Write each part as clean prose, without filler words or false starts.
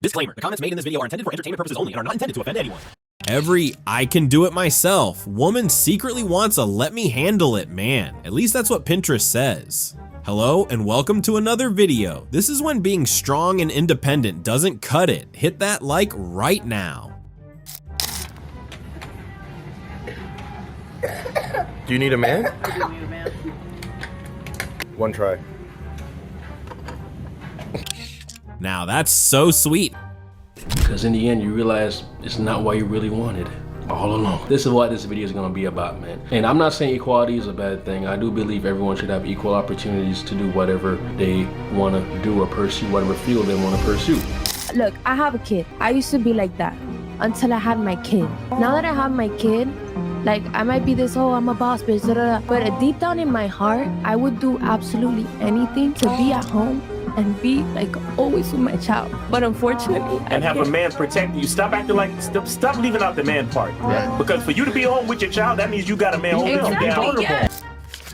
Disclaimer, the comments made in this video are intended for entertainment purposes only and are not intended to offend anyone. Every I can do it myself woman secretly wants a let me handle it man. At least that's what Pinterest says. Hello and welcome to another video. This is when being strong and independent doesn't cut it. Hit that like right now. Do you need a man? I do need a man. One try. Now that's so sweet. Because in the end, you realize it's not what you really wanted all along. This is what this video is gonna be about, man. And I'm not saying equality is a bad thing. I do believe everyone should have equal opportunities to do whatever they wanna do or pursue, whatever field they wanna pursue. Look, I have a kid. I used to be like that until I had my kid. Now that I have my kid, like I might be this, oh, I'm a boss bitch, da, da, da. But deep down in my heart, I would do absolutely anything to be at home and be like always with my child. But unfortunately, and have a man protect you. Stop acting like, stop leaving out the man part. Right. Because for you to be home with your child, that means you got a man holding you down. Yes.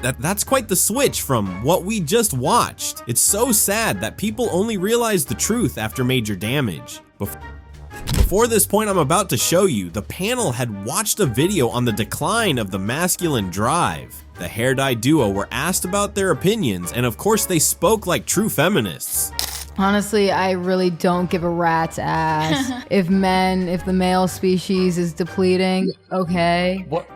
That's quite the switch from what we just watched. It's so sad that people only realize the truth after major damage. Before this point I'm about to show you, the panel had watched a video on the decline of the masculine drive. The hair dye duo were asked about their opinions, and of course they spoke like true feminists. Honestly, I really don't give a rat's ass if the male species is depleting, okay? What?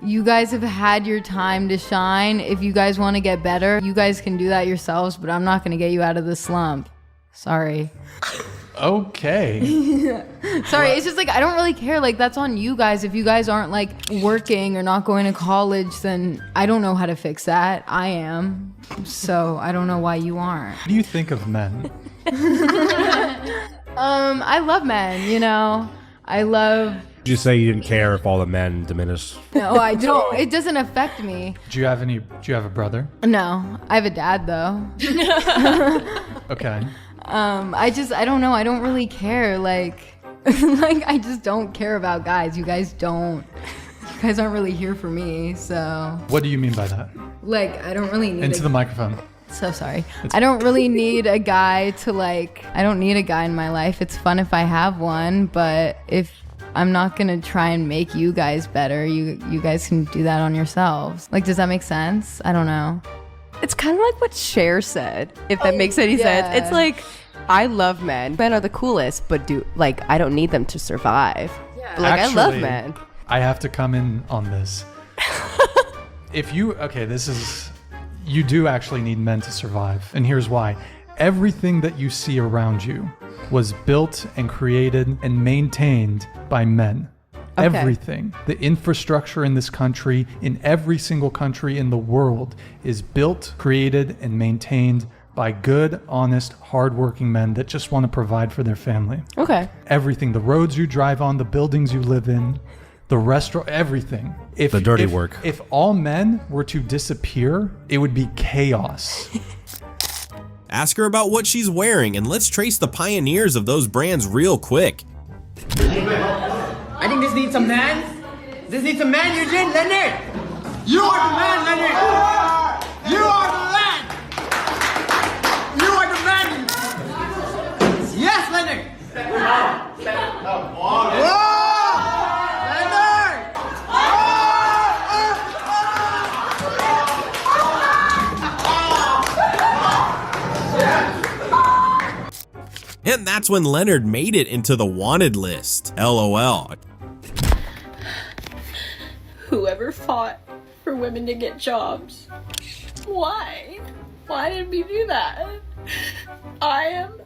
You guys have had your time to shine. If you guys want to get better, you guys can do that yourselves, but I'm not going to get you out of the slump. Sorry. Okay. Sorry, it's just like, I don't really care. Like, that's on you guys. If you guys aren't like working or not going to college, then I don't know how to fix that. I am. So I don't know why you aren't. What do you think of men? I love men, you know. Did you say you didn't care if all the men diminished? No, I don't. It doesn't affect me. Do you have a brother? No, I have a dad though. Okay. I don't know. I don't really care. Like I just don't care about guys. You guys aren't really here for me. So. What do you mean by that? Like, I don't really need Into the microphone. So sorry. I don't really need a guy to I don't need a guy in my life. It's fun if I have one, but if I'm not gonna try and make you guys better, you guys can do that on yourselves. Like, does that make sense? I don't know. It's kind of like what Cher said, if that makes any sense. It's like, I love men. Men are the coolest, but I don't need them to survive. Yeah. But Actually, I love men. I have to come in on this. You do actually need men to survive, and here's why. Everything that you see around you was built and created and maintained by men. Okay. Everything. The infrastructure in this country, in every single country in the world, is built, created, and maintained by good, honest, hardworking men that just want to provide for their family. Okay. Everything. The roads you drive on, the buildings you live in, the restaurant, everything. The dirty work. If all men were to disappear, it would be chaos. Ask her about what she's wearing, and let's trace the pioneers of those brands real quick. I think this needs a man. This needs a man, Eugene. Leonard! You are the man, Leonard! You are the man! You are the man! Yes, Leonard! Whoa! Leonard! And that's when Leonard made it into the wanted list. LOL. Whoever fought for women to get jobs. Why? Why did we do that? I am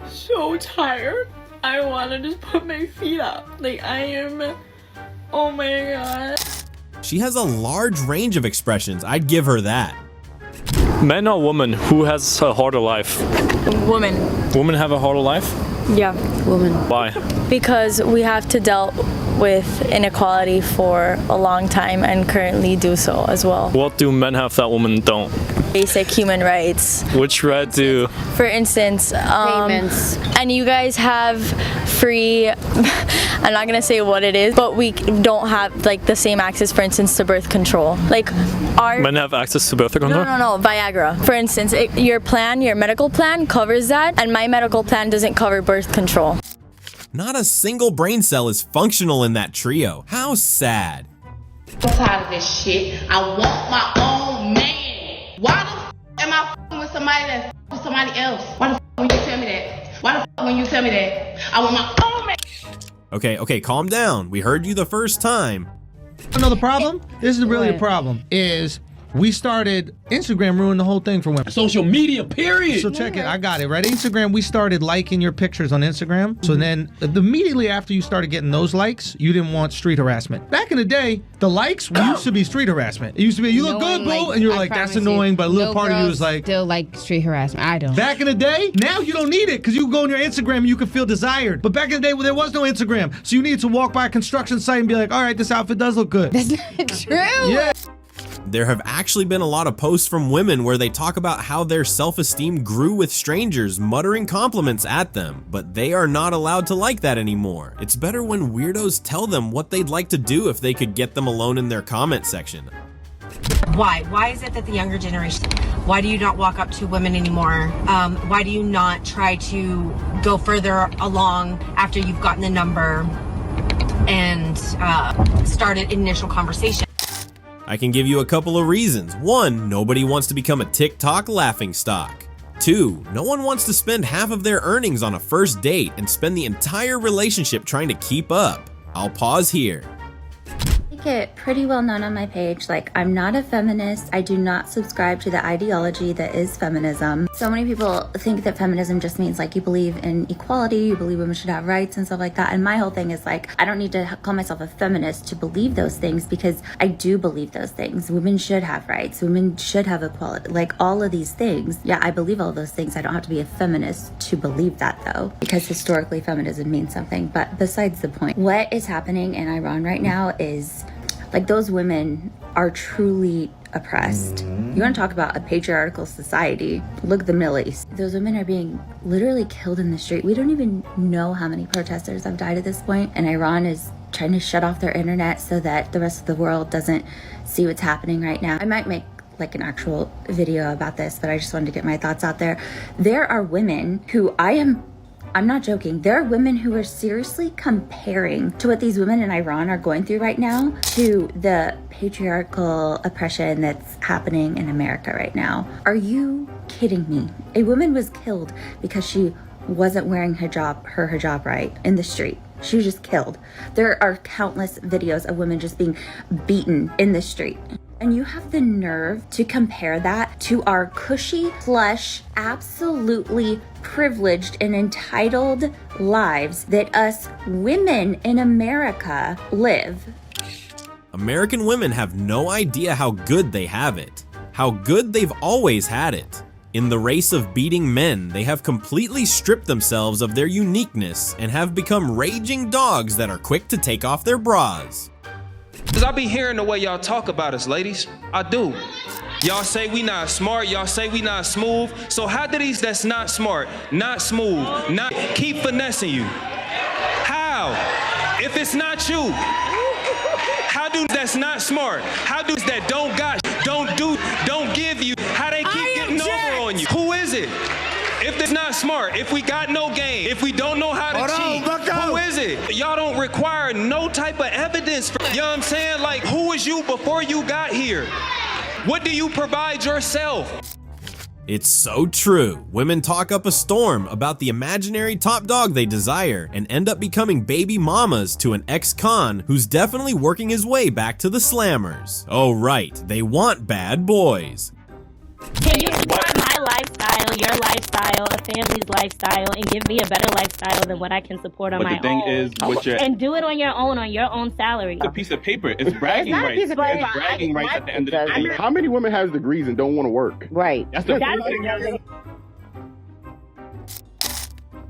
so tired. I want to just put my feet up. Oh my god. She has a large range of expressions. I'd give her that. Men or women, who has a harder life? Women. Women have a harder life? Yeah, women. Why? Because we have to deal with inequality for a long time and currently do so as well. What do men have that women don't? Basic human rights. Which right do? For instance, payments. And you guys have free. I'm not gonna say what it is, but we don't have like the same access, for instance, to birth control. Like our Men have access to birth control? No, Viagra. For instance, your medical plan covers that, and my medical plan doesn't cover birth control. Not a single brain cell is functional in that trio. How sad. I'm tired of this shit. I want my own man. Why the f am I f***ing with somebody that's with somebody else? Why the f when you tell me that? Why the f when you tell me that? I want my own man. Okay, calm down. We heard you the first time. Another problem? This is really the problem. Is we started Instagram ruined the whole thing for women. Social media, period. So check it. I got it. Right, Instagram. We started liking your pictures on Instagram. So then immediately after you started getting those likes, you didn't want street harassment. Back in the day, the likes used to be street harassment. It used to be you look good, boo, and you're like that's annoying. But a little part of you was like still like street harassment. I don't. Back in the day, now you don't need it because you can go on your Instagram and you can feel desired. But back in the day, there was no Instagram, so you needed to walk by a construction site and be like, all right, this outfit does look good. That's not true. Yeah. There have actually been a lot of posts from women where they talk about how their self-esteem grew with strangers muttering compliments at them, but they are not allowed to like that anymore. It's better when weirdos tell them what they'd like to do if they could get them alone in their comment section. Why? Why is it that the younger generation, why do you not walk up to women anymore? Why do you not try to go further along after you've gotten the number and started initial conversation? I can give you a couple of reasons. 1, nobody wants to become a TikTok laughingstock. 2, no one wants to spend half of their earnings on a first date and spend the entire relationship trying to keep up. I'll pause here. I make it pretty well known on my page, like I'm not a feminist. I do not subscribe to the ideology that is feminism. So many people think that feminism just means like you believe in equality, you believe women should have rights and stuff like that. And my whole thing is like, I don't need to call myself a feminist to believe those things because I do believe those things. Women should have rights, women should have equality, like all of these things. Yeah, I believe all those things. I don't have to be a feminist to believe that though, because historically feminism means something. But besides the point, what is happening in Iran right now is like those women are truly oppressed. You want to talk about a patriarchal society? Look at the Middle East. Those women are being literally killed in the street. We don't even know how many protesters have died at this point, and Iran is trying to shut off their internet so that the rest of the world doesn't see what's happening right now. I might make like an actual video about this, but I just wanted to get my thoughts out there. There are women who I'm not joking. There are women who are seriously comparing to what these women in Iran are going through right now to the patriarchal oppression that's happening in America right now. Are you kidding me? A woman was killed because she wasn't wearing her hijab right in the street. She was just killed. There are countless videos of women just being beaten in the street. And you have the nerve to compare that to our cushy, plush, absolutely privileged and entitled lives that us women in America live. American women have no idea how good they have it, how good they've always had it. In the race of beating men, they have completely stripped themselves of their uniqueness and have become raging dogs that are quick to take off their bras. Cause I be hearing the way y'all talk about us, ladies. I do. Y'all say we not smart, y'all say we not smooth. So how do these that's not smart, not smooth, not keep finessing you? How? If it's not you, how do that's not smart? How do that don't got, don't give you, how they keep getting over on you? Who is it? If it's not smart, if we got no game, if we don't know how to cheat, who is it? Y'all don't require no type of evidence for, you know what I'm saying? Like, who was you before you got here? What do you provide yourself? It's so true. Women talk up a storm about the imaginary top dog they desire and end up becoming baby mamas to an ex-con who's definitely working his way back to the slammers. Oh right, they want bad boys. Can you support my lifestyle, your lifestyle, a family's lifestyle, and give me a better lifestyle than what I can support on my own? But the thing is, with your... And do it on your own salary. It's a piece of paper. It's bragging rights. It's bragging rights at the end of the day. How many women has degrees and don't want to work? Right. That's the thing.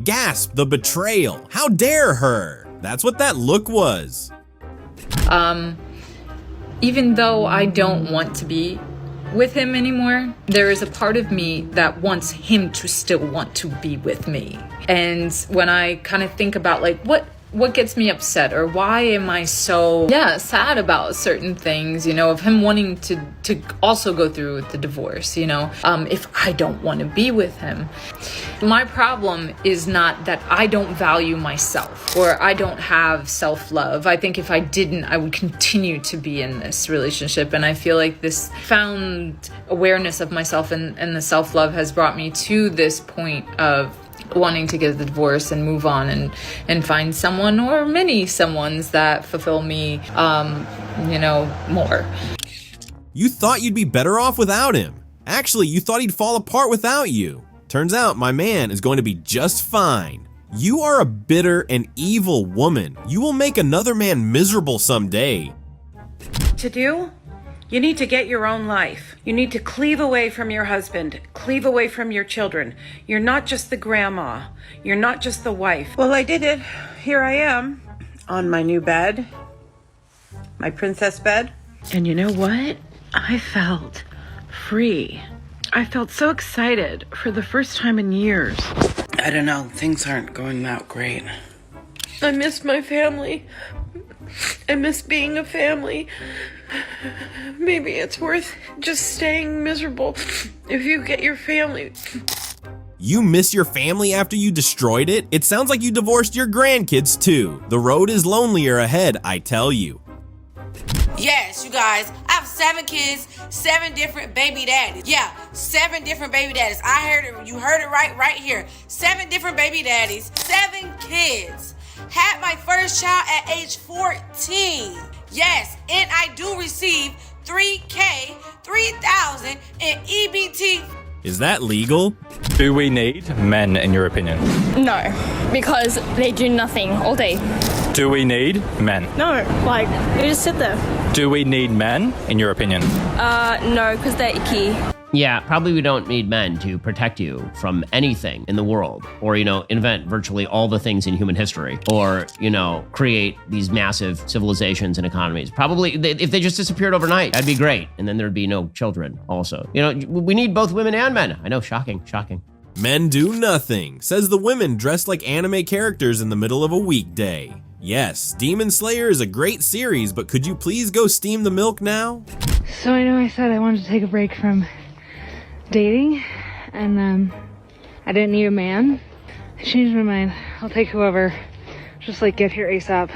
Gasp, the betrayal. How dare her? That's what that look was. Even though I don't want to be with him anymore, there is a part of me that wants him to still want to be with me. And when I kind of think about like what gets me upset, or why am I so sad about certain things, you know, of him wanting to also go through with the divorce, you know, if I don't want to be with him. My problem is not that I don't value myself or I don't have self-love. I think if I didn't, I would continue to be in this relationship. And I feel like this found awareness of myself and the self-love has brought me to this point of wanting to get the divorce and move on and find someone or many someones that fulfill me, you know, more. You thought you'd be better off without him. Actually, you thought he'd fall apart without you. Turns out my man is going to be just fine. You are a bitter and evil woman. You will make another man miserable someday. To do? You need to get your own life. You need to cleave away from your husband, cleave away from your children. You're not just the grandma. You're not just the wife. Well, I did it. Here I am on my new bed, my princess bed. And you know what? I felt free. I felt so excited for the first time in years. I don't know, things aren't going that great. I miss my family. I miss being a family. Maybe it's worth just staying miserable if you get your family. You miss your family after you destroyed it? It sounds like you divorced your grandkids too. The road is lonelier ahead, I tell you. Yes, you guys, I have 7 kids, 7 different baby daddies. Yeah, 7 different baby daddies. I heard it, you heard it right here. 7 different baby daddies, 7 kids. Had my first child at age 14. Yes, and I do receive $3,000 in EBT. Is that legal? Do we need men, in your opinion? No, because they do nothing all day. Do we need men? No, like, they just sit there. Do we need men, in your opinion? No, because they're icky. Yeah, probably we don't need men to protect you from anything in the world, or, you know, invent virtually all the things in human history, or, you know, create these massive civilizations and economies. Probably, if they just disappeared overnight, that'd be great, and then there'd be no children also. You know, we need both women and men. I know, shocking. Men do nothing, says the women dressed like anime characters in the middle of a weekday. Yes, Demon Slayer is a great series, but could you please go steam the milk now? So I know I said I wanted to take a break from dating, and I didn't need a man. I changed my mind. I'll take whoever. Just like get here ASAP.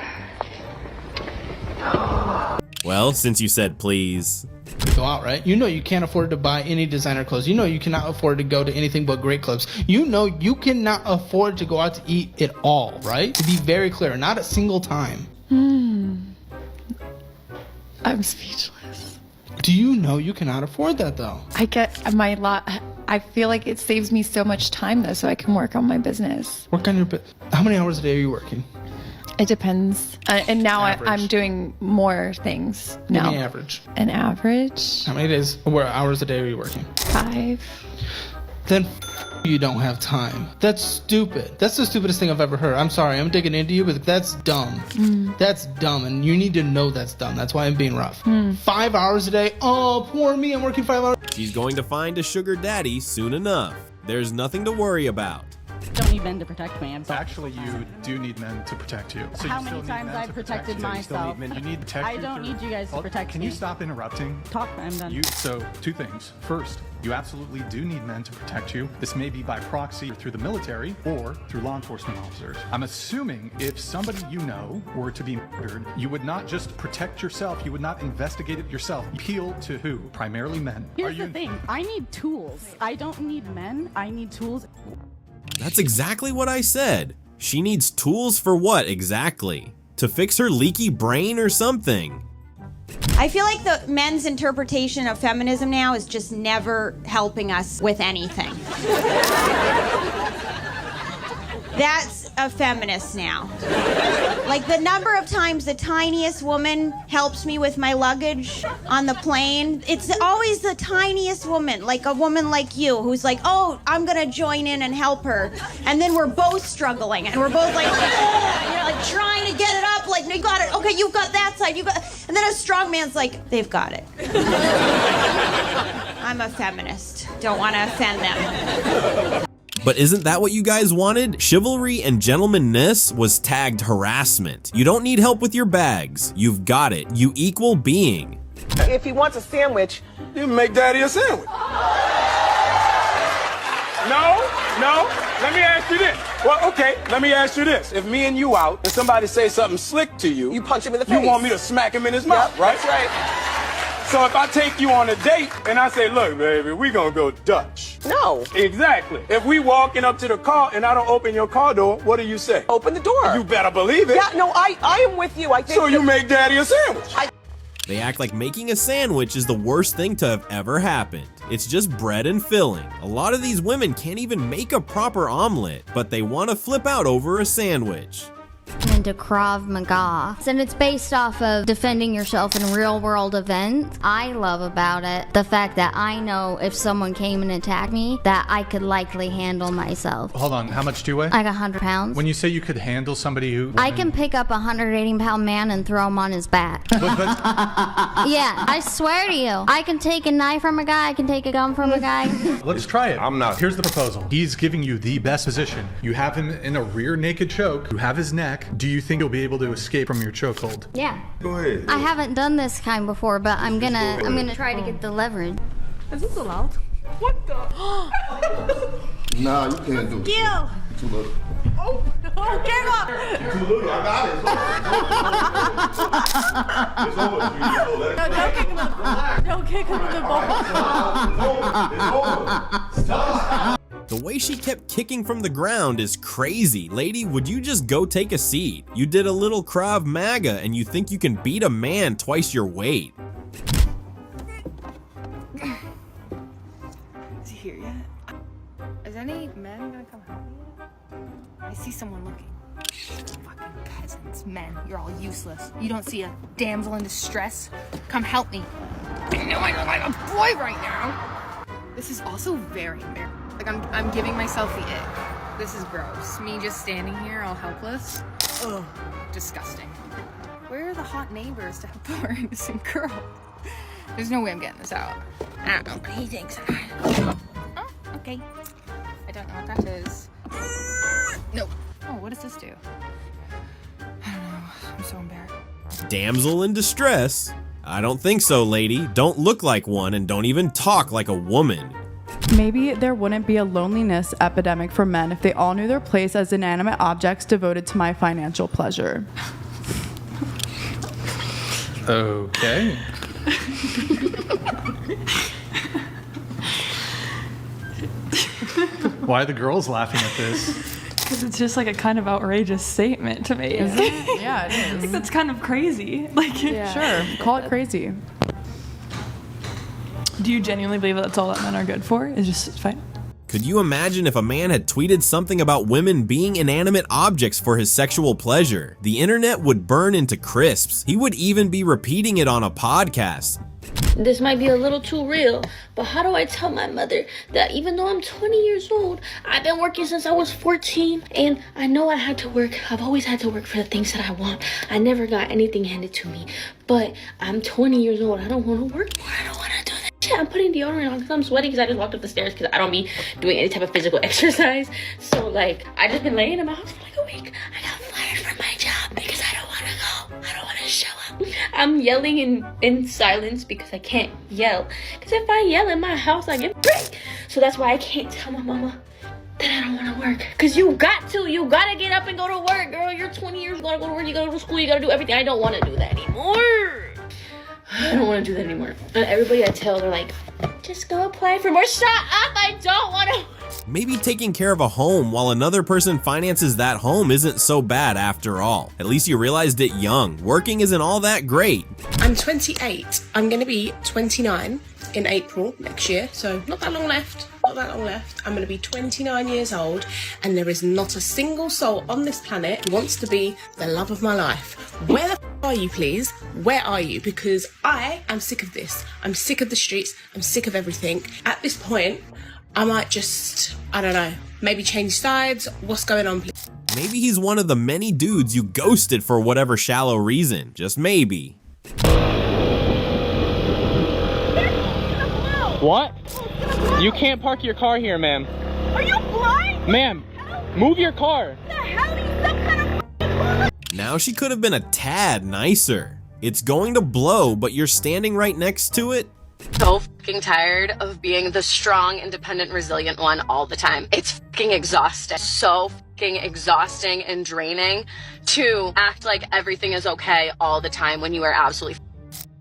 Well, since you said please. Go out, right? You know you can't afford to buy any designer clothes. You know you cannot afford to go to anything but great clubs. You know you cannot afford to go out to eat at all, right? To be very clear, not a single time. I'm speechless. Do you know you cannot afford that though? I get my lot. I feel like it saves me so much time though, so I can work on my business. Work on your business. How many hours a day are you working? It depends. And now I'm doing more things now. Give me average. An average? How many days or hours a day are you working? 5. Then you don't have time. That's stupid. That's the stupidest thing I've ever heard. I'm sorry, I'm digging into you, but that's dumb. That's dumb, and you need to know that's dumb. That's why I'm being rough. 5 hours a day? Oh, poor me, I'm working 5 hours. She's going to find a sugar daddy soon enough. There's nothing to worry about. Don't need men to protect me. Actually, you do need men to protect you. So how many times I've protected myself? You need to protect I don't need you guys to protect me. Can you stop interrupting? Talk, I'm done. So, 2 things. First, you absolutely do need men to protect you. This may be by proxy through the military or through law enforcement officers. I'm assuming if somebody you know were to be murdered, you would not just protect yourself, you would not investigate it yourself. Appeal to who? Primarily men. Here's the thing. I need tools. I don't need men. I need tools. That's exactly what I said. She needs tools for what exactly? To fix her leaky brain or something? I feel like the men's interpretation of feminism now is just never helping us with anything. That's a feminist now. Like the number of times the tiniest woman helps me with my luggage on the plane, it's always the tiniest woman, like a woman like you, who's like, oh, I'm gonna join in and help her. And then we're both struggling, and we're both like, like trying to get it up, like, no, you got it, okay, you've got that side, you got, and then a strong man's like, they've got it. I'm a feminist, don't wanna offend them. But isn't that what you guys wanted? Chivalry and gentlemanness was tagged harassment. You don't need help with your bags. You've got it. You equal being. If he wants a sandwich, you make daddy a sandwich. No, let me ask you this. Well, okay, let me ask you this. If me and you out and somebody say something slick to you, you punch him in the face. You want me to smack him in his mouth, right? That's right. So if I take you on a date and I say, look, baby, we gonna go Dutch. No. Exactly. If we walking up to the car and I don't open your car door, what do you say? Open the door. You better believe it. Yeah, no, I am with you. I think so you make daddy a sandwich. They act like making a sandwich is the worst thing to have ever happened. It's just bread and filling. A lot of these women can't even make a proper omelet, but they want to flip out over a sandwich. Into Krav Maga, and it's based off of defending yourself in real world events. I love about it the fact that I know if someone came and attacked me that I could likely handle myself. Hold on, how much do you weigh? Like 100 pounds. When you say you could handle somebody who... I can pick up a 180-pound man and throw him on his back. Yeah, I swear to you. I can take a knife from a guy, I can take a gun from a guy. Let's try it. I'm not. Here's the proposal. He's giving you the best position. You have him in a rear naked choke. You have his neck. Do you think you'll be able to escape from your chokehold? Yeah. Go ahead. I haven't done this kind before, but I'm gonna try to get the leverage. Is this allowed? What the? Nah, you can't do it. You! Too little. Oh, get up! Too little, I got it. It's over. No, don't kick him in the ball. Don't kick him in the ball. Stop. The way she kept kicking from the ground is crazy. Lady, would you just go take a seat? You did a little Krav Maga and you think you can beat a man twice your weight. Is he here yet? Is any men gonna come help me? I see someone looking. Fucking peasants, men, you're all useless. You don't see a damsel in distress? Come help me. I know I look like a boy right now. This is also very embarrassing. Like I'm giving myself the ick. This is gross. Me just standing here all helpless. Ugh, disgusting. Where are the hot neighbors to help poor innocent girl? There's no way I'm getting this out. I don't know what he thinks. Oh, okay. I don't know what that is. No. Oh, what does this do? I don't know. I'm so embarrassed. Damsel in distress? I don't think so, lady. Don't look like one and don't even talk like a woman. Maybe there wouldn't be a loneliness epidemic for men if they all knew their place as inanimate objects devoted to my financial pleasure. Okay. Why are the girls laughing at this? Because it's just like a kind of outrageous statement to me. Is it? Yeah, it is. I think that's kind of crazy. Like, sure, call it crazy. Do you genuinely believe that's all that men are good for? Is just fight? Could you imagine if a man had tweeted something about women being inanimate objects for his sexual pleasure? The internet would burn into crisps. He would even be repeating it on a podcast. This might be a little too real, but how do I tell my mother that even though I'm 20 years old, I've been working since I was 14, and I know I had to work. I've always had to work for the things that I want. I never got anything handed to me, but I'm 20 years old. I don't want to work more. I don't want to do that shit. I'm putting deodorant on because I'm sweating because I just walked up the stairs because I don't be doing any type of physical exercise. So, like, I just been laying in my house for like a week. I got fired from my job because I don't want to go. I don't want to show up. I'm yelling in silence because I can't yell. Because if I yell in my house, I get brick. So that's why I can't tell my mama that I don't want to work. Because you got to. You got to get up and go to work, girl. You're 20 years old. You got to go to work. You got to go to school. You got to do everything. I don't want to do that anymore. I don't want to do that anymore. And everybody I tell, they're like, just go apply for more. Shut up. I don't want to. Maybe taking care of a home while another person finances that home isn't so bad after all. At least you realized it young. Working isn't all that great. I'm 28. I'm going to be 29 in April next year, so not that long left. Not that long left. I'm going to be 29 years old, and there is not a single soul on this planet who wants to be the love of my life. Where the are you, please? Where are you? Because I am sick of this. I'm sick of the streets. I'm sick of everything. At this point, I might just, I don't know, maybe change sides. What's going on, please? Maybe he's one of the many dudes you ghosted for whatever shallow reason. Just maybe. What? You can't park your car here, ma'am. Are you blind? Ma'am, move your car. What the hell? Are you some kind of Now she could have been a tad nicer. It's going to blow, but you're standing right next to it? So fucking tired of being the strong, independent, resilient one all the time. It's fucking exhausting. So fucking exhausting and draining to act like everything is okay all the time when you are absolutely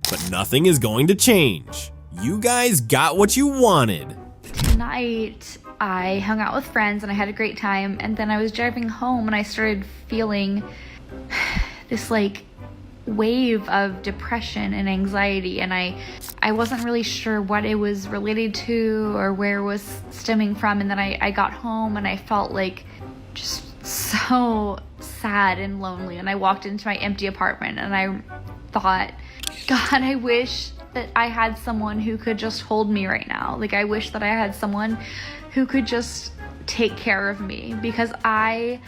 But nothing is going to change. You guys got what you wanted. Tonight, I hung out with friends and I had a great time, and then I was driving home and I started feeling this like wave of depression and anxiety, and I wasn't really sure what it was related to or where it was stemming from. And then I got home and I felt like just so sad and lonely, and I walked into my empty apartment and I thought, God, I wish that I had someone who could just hold me right now. Like, I wish that I had someone who could just take care of me, because I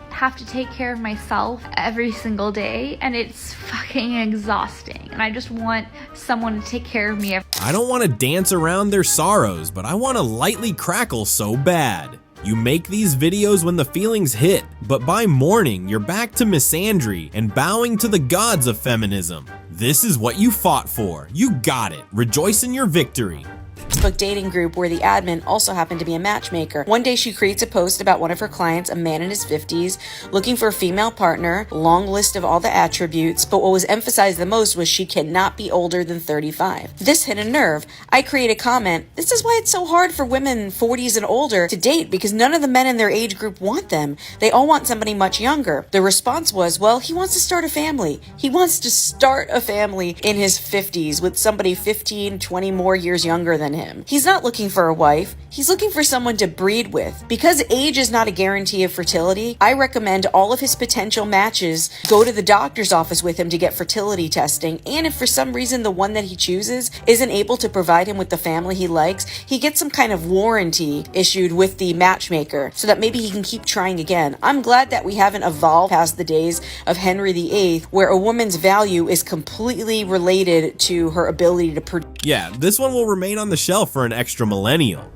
have to take care of myself every single day and it's fucking exhausting, and I just want someone to take care of me. I don't want to dance around their sorrows, but I want to lightly crackle so bad. You make these videos when the feelings hit, but by morning you're back to misandry and bowing to the gods of feminism. This is what you fought for. You got it. Rejoice in your victory. Facebook dating group where the admin also happened to be a matchmaker. One day she creates a post about one of her clients, a man in his 50s, looking for a female partner, long list of all the attributes, but what was emphasized the most was she cannot be older than 35. This hit a nerve. I create a comment, this is why it's so hard for women 40s and older to date, because none of the men in their age group want them. They all want somebody much younger. The response was, well, he wants to start a family. He wants to start a family in his 50s with somebody 15, 20 more years younger than him. He's not looking for a wife. He's looking for someone to breed with. Because age is not a guarantee of fertility, I recommend all of his potential matches go to the doctor's office with him to get fertility testing. And if for some reason the one that he chooses isn't able to provide him with the family he likes, he gets some kind of warranty issued with the matchmaker so that maybe he can keep trying again. I'm glad that we haven't evolved past the days of Henry VIII, where a woman's value is completely related to her ability to produce. Yeah, this one will remain on the shelf for an extra millennial.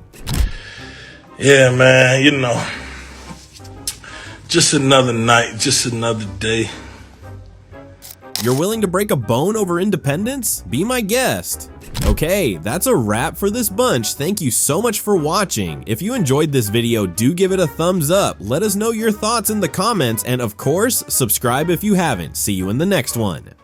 Yeah, man, you know, just another night, just another day. You're willing to break a bone over independence? Be my guest. Okay, that's a wrap for this bunch. Thank you so much for watching. If you enjoyed this video, do give it a thumbs up. Let us know your thoughts in the comments, and of course, subscribe if you haven't. See you in the next one.